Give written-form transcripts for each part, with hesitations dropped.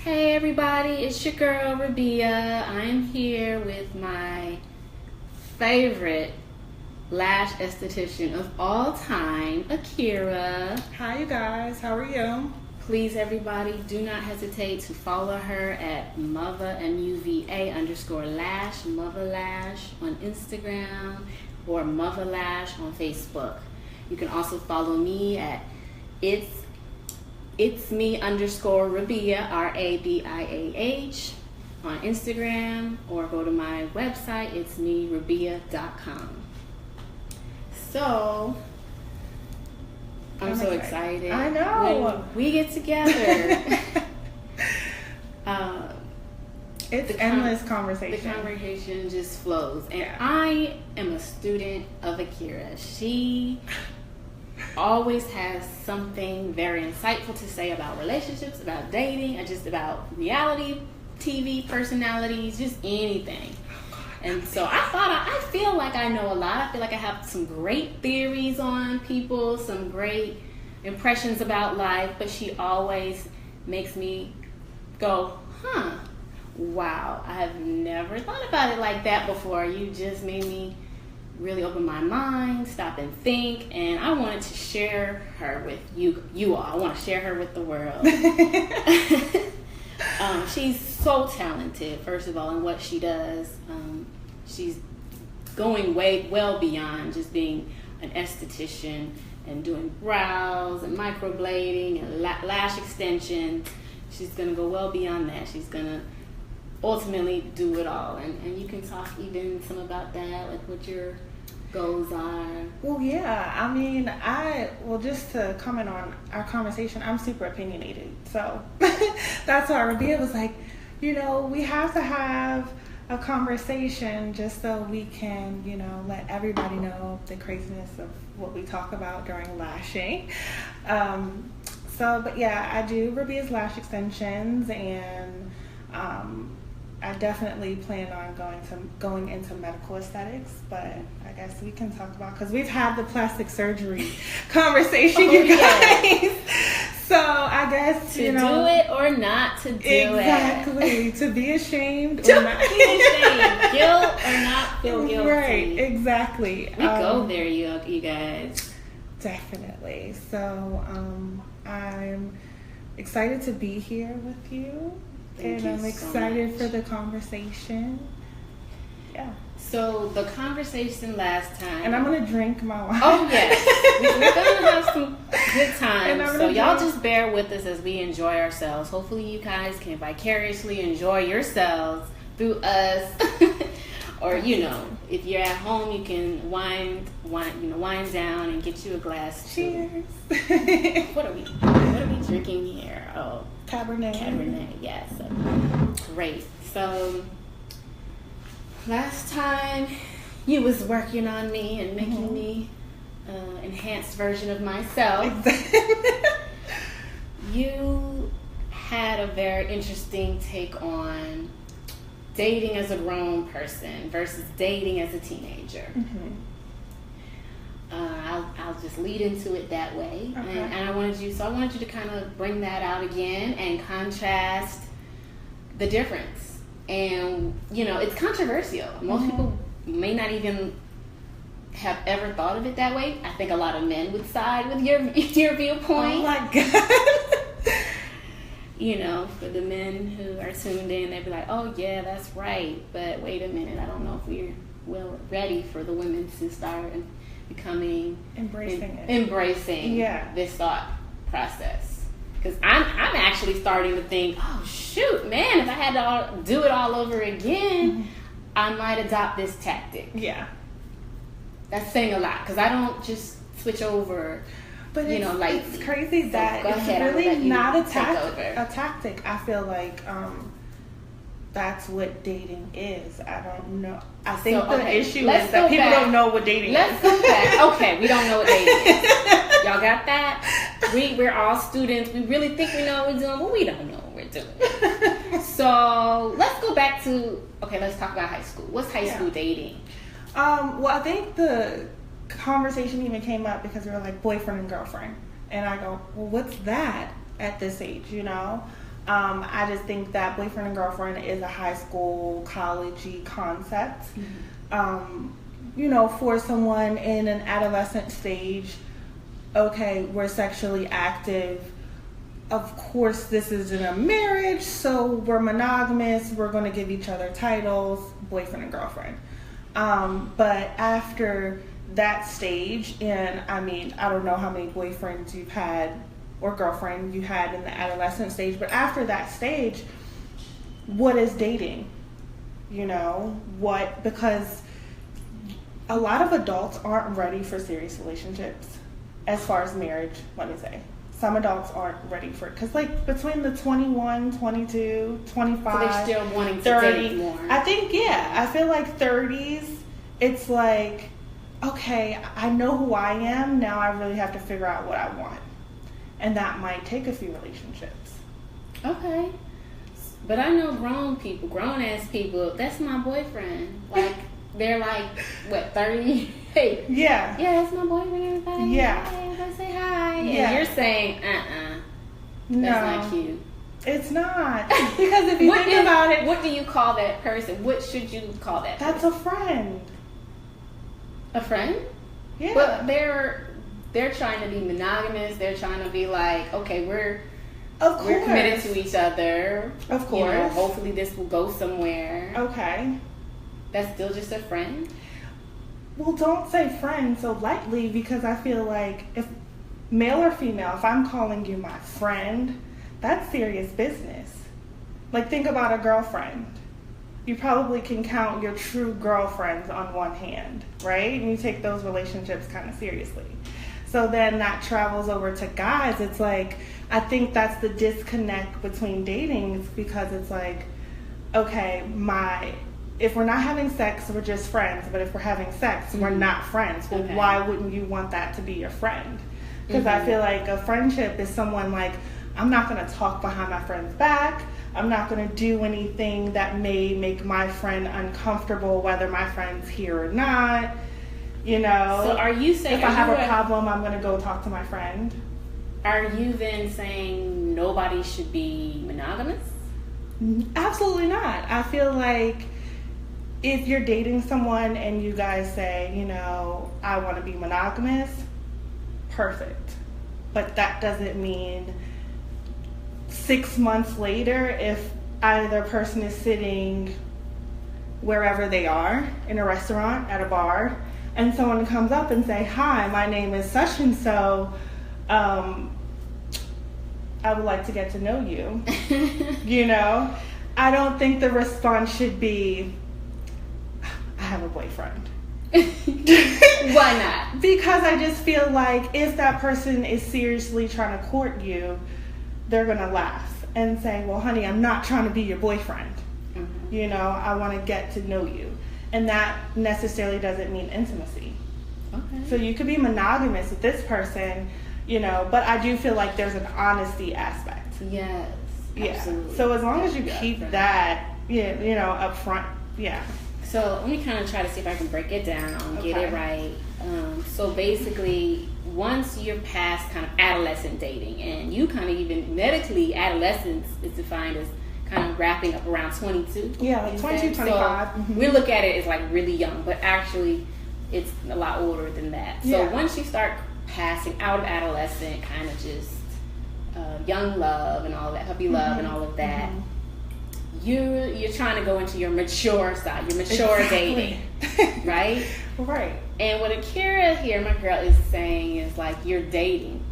Hey everybody, it's your girl Rabia. I'm here with my favorite lash esthetician of all time, Akira. Hi you guys, how are you? Please everybody, do not hesitate to follow her at Muva, MUVA_lash, Muva Lash on Instagram or Muva Lash on Facebook. You can also follow me at itsme_Rabia, RABIAH on Instagram, or go to my website, itsmerabiah.com. So, I'm so excited. I know. When we get together. It's endless conversation. The conversation just flows. And yeah. I am a student of Akira. She always has something very insightful to say about relationships, about dating, and just about reality TV personalities, just anything. And so I feel like I know a lot. I feel like I have some great theories on people, some great impressions about life, but she always makes me go, wow, I have never thought about it like that before. You just made me really open my mind, stop and think, and I wanted to share her with you all. I want to share her with the world. She's so talented, first of all, in what she does. She's going well beyond just being an esthetician and doing brows and microblading and lash extensions. She's going to go well beyond that. She's going to ultimately do it all. And you can talk even some about that, like what your goals are. Well, yeah, I mean, just to comment on our conversation, I'm super opinionated. So that's why Rabia was like, we have to have a conversation just so we can, let everybody know the craziness of what we talk about during lashing. But yeah, I do Rabia's lash extensions, and I definitely plan on going into medical aesthetics, but I guess we can talk about, because we've had the plastic surgery conversation, you guys. Yes. So I guess to do it or not to do exactly. To be ashamed or not be ashamed, guilt or not feel guilty. Right, exactly. We go there, you guys. Definitely. So I'm excited to be here with you. Thank and you I'm so excited much for the conversation. Yeah. So the conversation last time. And I'm going to drink my wine. Oh, yes. We're going to have some good times. So y'all just bear with us as we enjoy ourselves. Hopefully you guys can vicariously enjoy yourselves through us. Or, if you're at home, you can wind down and get you a glass. Cheers. What are we drinking here? Oh, Cabernet, yes. Great. So last time you was working on me and making me an enhanced version of myself. You had a very interesting take on dating as a grown person versus dating as a teenager. I'll just lead into it that way. Okay. And I wanted you to kind of bring that out again and contrast the difference. And, it's controversial. Most people may not even have ever thought of it that way. I think a lot of men would side with your viewpoint. Oh my God. For the men who are tuned in, they'd be like, oh yeah, that's right. But wait a minute, I don't know if we're ready for the women to start embracing this thought process. Because I'm actually starting to think, oh shoot, man, if I had to do it all over again, I might adopt this tactic. Yeah, that's saying a lot, because I don't just switch over. But it's crazy that it's really not a tactic. I feel like that's what dating is. I don't know. I think the issue is that people don't know what dating is. Let's go back. Okay, we don't know what dating is. Y'all got that? We're all students. We really think we know what we're doing, but we don't know what we're doing. So let's go back to, let's talk about high school. What's high school dating? Well, I think the conversation even came up because we were like boyfriend and girlfriend. And I go, well, what's that at this age, I just think that boyfriend and girlfriend is a high school, college-y concept. For someone in an adolescent stage, okay, we're sexually active. Of course, this isn't a marriage, so we're monogamous. We're going to give each other titles, boyfriend and girlfriend. But after that stage, and I mean, I don't know how many boyfriends you've had or girlfriend you had in the adolescent stage, but after that stage, what is dating? Because a lot of adults aren't ready for serious relationships as far as marriage, let me say. Some adults aren't ready for it. Because, between the 21, 22, 25, so they're still wanting 30, to date more. I think, I feel like 30s, it's like, okay, I know who I am. Now I really have to figure out what I want. And that might take a few relationships. Okay. But I know grown-ass people, that's my boyfriend. They're 30? Hey. Yeah. Yeah, that's my boyfriend, everybody. Yeah. Hey, everybody say hi. Yeah. And you're saying, No. That's not cute. It's not. Because if you think about it. What do you call that person? What should you call that person? That's a friend. A friend? Yeah. But they're trying to be monogamous. They're trying to be okay, we're committed to each other. Of course. Hopefully this will go somewhere. Okay. That's still just a friend? Well, don't say friend so lightly, because I feel like if male or female, if I'm calling you my friend, that's serious business. Think about a girlfriend. You probably can count your true girlfriends on one hand, right? And you take those relationships kind of seriously. So then that travels over to guys. It's I think that's the disconnect between dating, is because it's okay, if we're not having sex, we're just friends. But if we're having sex, we're not friends. Well, why wouldn't you want that to be your friend? Because I feel like a friendship is someone I'm not going to talk behind my friend's back. I'm not going to do anything that may make my friend uncomfortable, whether my friend's here or not. So are you saying, if I have a problem, I'm going to go talk to my friend? Are you then saying nobody should be monogamous? Absolutely not. I feel like if you're dating someone and you guys say, I want to be monogamous, perfect. But that doesn't mean 6 months later, if either person is sitting wherever they are, in a restaurant, at a bar, and someone comes up and say, hi, my name is such and so, I would like to get to know you. I don't think the response should be, I have a boyfriend. Why not? Because I just feel like if that person is seriously trying to court you, they're going to laugh and say, well, honey, I'm not trying to be your boyfriend. I want to get to know you. And that necessarily doesn't mean intimacy. Okay. So you could be monogamous with this person, but I do feel like there's an honesty aspect. Yes. Absolutely. So as long as you keep that, up front, So let me kind of try to see if I can break it down, get it right. So basically, once you're past kind of adolescent dating, and you kind of even medically, adolescence is defined as kind of wrapping up around 22. Yeah, 22, 25. So we look at it as really young, but actually it's a lot older than that. So once you start passing out of adolescent, kind of just young love and all that, puppy love and all of that, you're trying to go into your mature side, your mature dating, right? Right. And what Akira here, my girl, is saying is you're dating.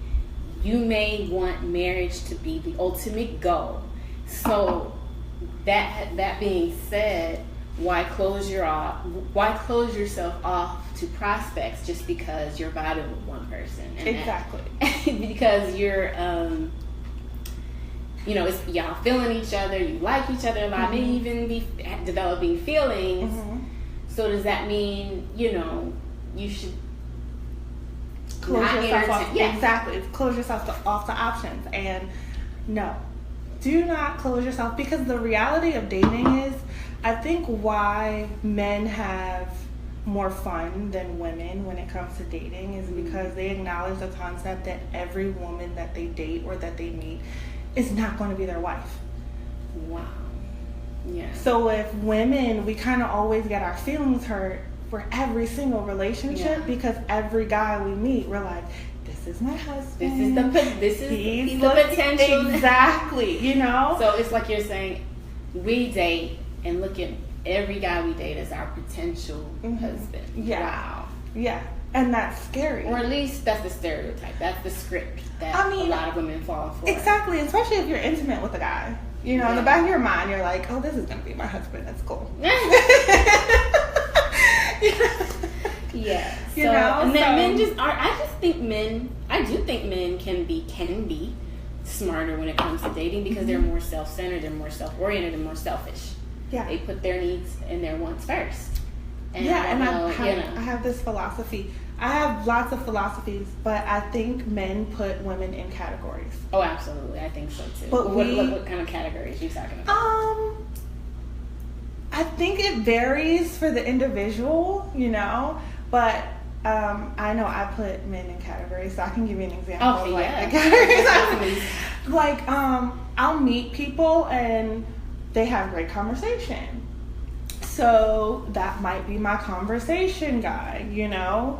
You may want marriage to be the ultimate goal. So that being said, why close yourself off to prospects just because you're vibing with one person? And exactly. Because you're it's y'all feeling each other, you like each other a lot, maybe even be developing feelings. So does that mean, you should close yourself off? Exactly. Close yourself off to options. And no, do not close yourself, because the reality of dating is, I think why men have more fun than women when it comes to dating is because they acknowledge the concept that every woman that they date or that they meet is not going to be their wife. Wow. Yeah. So if women, we kind of always get our feelings hurt for every single relationship because every guy we meet, we're like, this is my husband. He's the potential. Exactly, you know? So it's like you're saying, we date and look at every guy we date as our potential husband. Yeah. Wow. Yeah. And that's scary. Or at least that's the stereotype. That's the script that a lot of women fall for. Exactly, especially if you're intimate with a guy. You know, in the back of your mind, you're like, oh, this is going to be my husband. That's cool. Yeah. You know? And then men just are, I do think men can be smarter when it comes to dating because they're more self-centered, they're more self-oriented, and more selfish. Yeah. They put their needs and their wants first. And I have this philosophy. I have lots of philosophies, but I think men put women in categories. Oh, absolutely. I think so too. But what kind of categories are you talking about? I think it varies for the individual, you know, but I know I put men in categories, so I can give you an example of the categories. Like, I'll meet people and they have great conversation. So that might be my conversation guy, you know?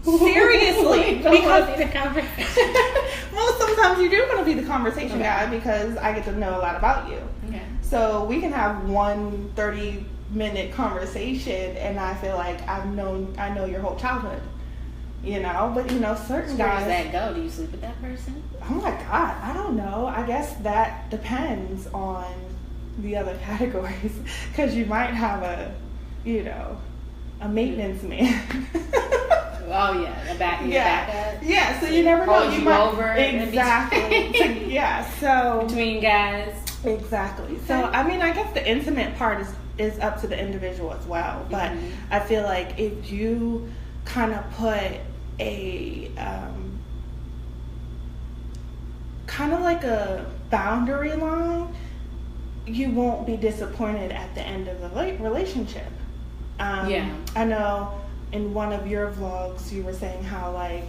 Seriously. Because be the conversation. Well, sometimes you do want to be the conversation guy because I get to know a lot about you. Okay. So we can have one 30-minute conversation and I feel like I know your whole childhood. You know? But you know, certain guys. Where does that go? Do you sleep with that person? Oh my God, I don't know. I guess that depends on the other categories because you might have a maintenance man. Oh yeah, backup. Yeah, so you never know. You might over exactly. Yeah, so between guys. Exactly. So I mean, I guess the intimate part is up to the individual as well. But I feel like if you kind of put a kind of like a boundary line, you won't be disappointed at the end of the relationship. I know in one of your vlogs you were saying how like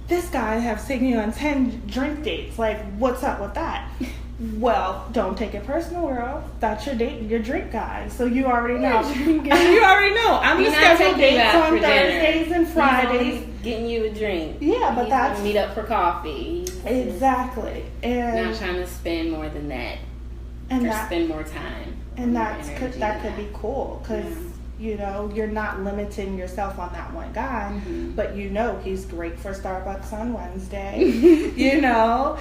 this guy has taken you on 10 drink dates. Like, what's up with that? Well, don't take it personal, girl. That's your drink guy. So you already know. You already know. I'm gonna schedule dates on Thursdays and Fridays. Getting you a drink. Yeah, but that's meet up for coffee. Exactly. And not trying to spend more than that. Spend more time. And that could be cool because you know you're not limiting yourself on that one guy, but you know he's great for Starbucks on Wednesday, you know,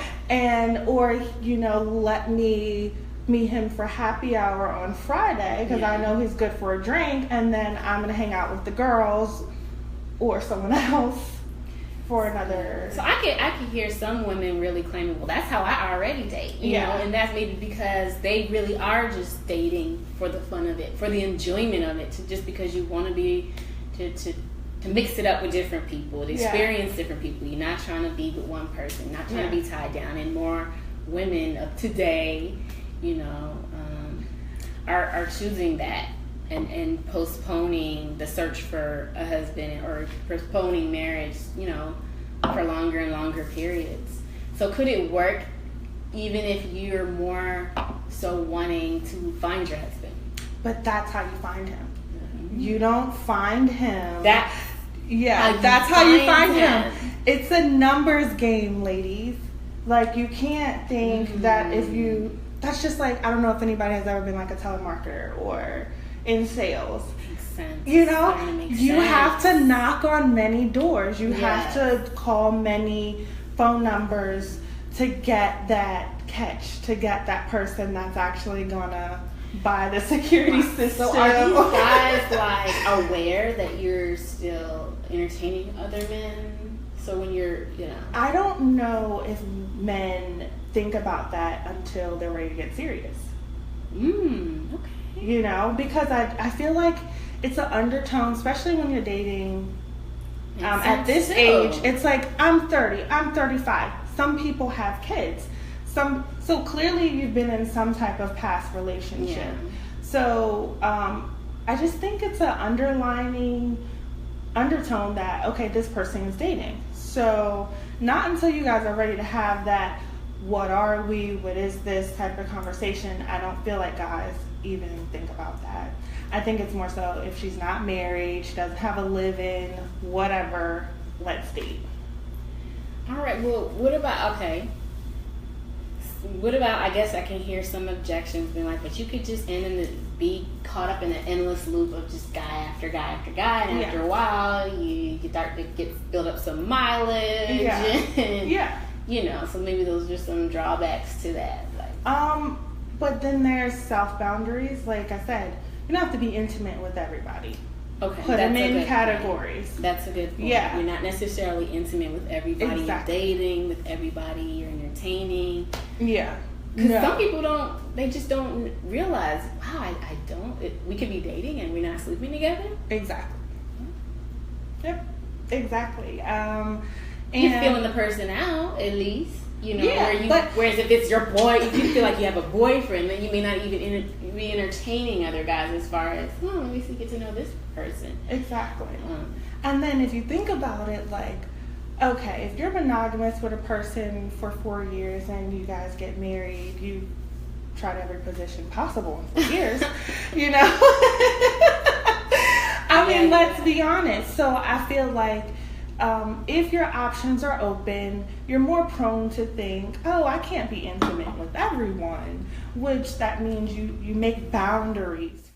or you know let me meet him for happy hour on Friday because I know he's good for a drink, and then I'm gonna hang out with the girls or someone else for another. So I could hear some women really claiming, well, that's how I already date, you know, and that's maybe because they really are just dating for the fun of it, for the enjoyment of it, just because you want to be to mix it up with different people, to experience different people. You're not trying to be with one person, not trying to be tied down. And more women of today, you know, are choosing that. And postponing the search for a husband or postponing marriage, you know, for longer and longer periods. So could it work even if you're more so wanting to find your husband? But that's how you find him. You don't find him. That's how you find him. It's a numbers game, ladies. Like you can't think that if you. That's just like, I don't know if anybody has ever been like a telemarketer or in sales. Makes sense. You know, have to knock on many doors. You have to call many phone numbers to get that catch, to get that person that's actually gonna buy the security system. So are these guys like aware that you're still entertaining other men? So when you're, you know, I don't know if men think about that until they're ready to get serious. Okay. You know, because I feel like it's an undertone, especially when you're dating at this age. It's like, I'm 30, I'm 35. Some people have kids. So clearly you've been in some type of past relationship. Yeah. So I just think it's an underlining undertone that, okay, this person is dating. So not until you guys are ready to have that what are we, what is this type of conversation. I don't feel like guys even think about that. I think it's more so if she's not married, she doesn't have a live-in, whatever, let's date. All right, well, what about, I guess I can hear some objections being like, but you could just be caught up in an endless loop of just guy after guy after guy, and after a while, you start to build up some mileage. And, so maybe those are some drawbacks to that. But then there's self-boundaries. Like I said, you don't have to be intimate with everybody. Okay. Put them in categories. Point. That's a good point. Yeah. You're not necessarily intimate with everybody you're dating, with everybody you're entertaining. Yeah. Because some people just don't realize, wow, we could be dating and we're not sleeping together. Exactly. Yep. Exactly. And you're feeling the person out, at least. Whereas if it's your boy, if you feel like you have a boyfriend, then you may not even be entertaining other guys as far as, let me see, get to know this person. Exactly. And then if you think about it, like, okay, if you're monogamous with a person for 4 years and you guys get married, you tried every position possible in 4 years, let's be honest. So I feel like if your options are open, you're more prone to think, I can't be intimate with everyone, which that means you make boundaries